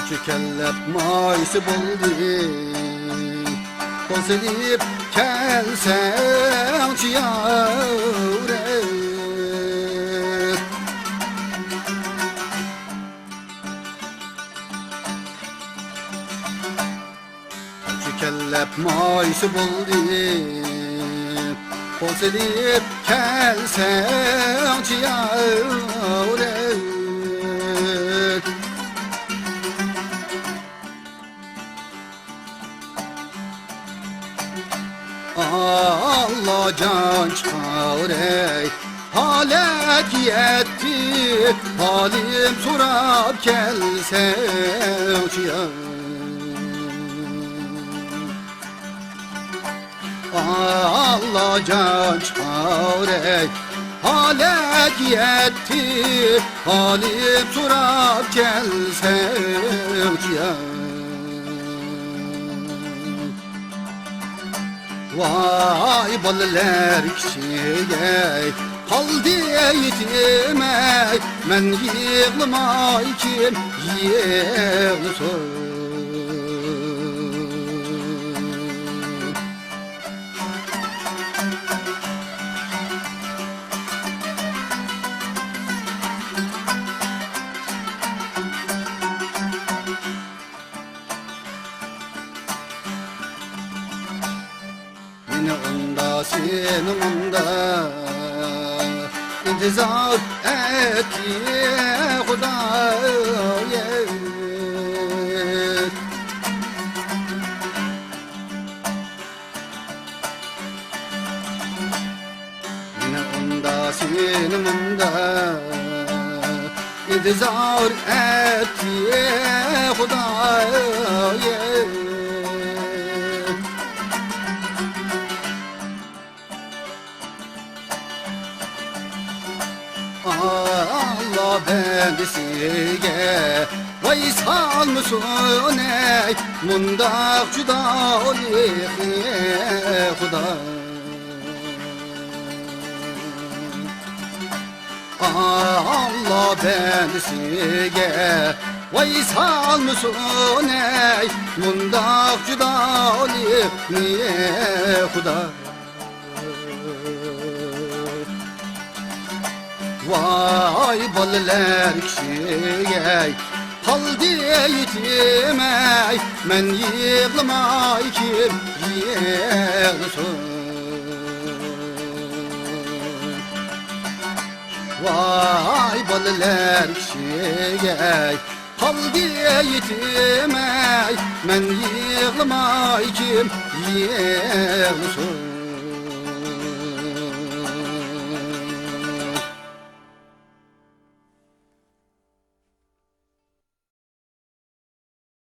Kellep maysı buldu Kol sedip kelsem çiyare Kellep maysı buldu Kol sedip kelsem çiyare Allah can çare halet yetti halim sorap kelse Allah can çare halet yetti halim sorap kelse Vay ballar kişiye kaldı yetime men yığılmay kim yığılsın onda senin onda intizar etti Hudaya yine onda senin onda intizar etti Hudaya Allah bendisiye Vaysal mısın ey mundak cüda olayım Huda Allah bendisiye Vaysal mısın ey mundak cüda olayım Huda Vay ballar kişiye kaldı yetime men yığılmay kim yığılsın Vay ballar kişiye kaldı yetime men yığılmay kim yığılsın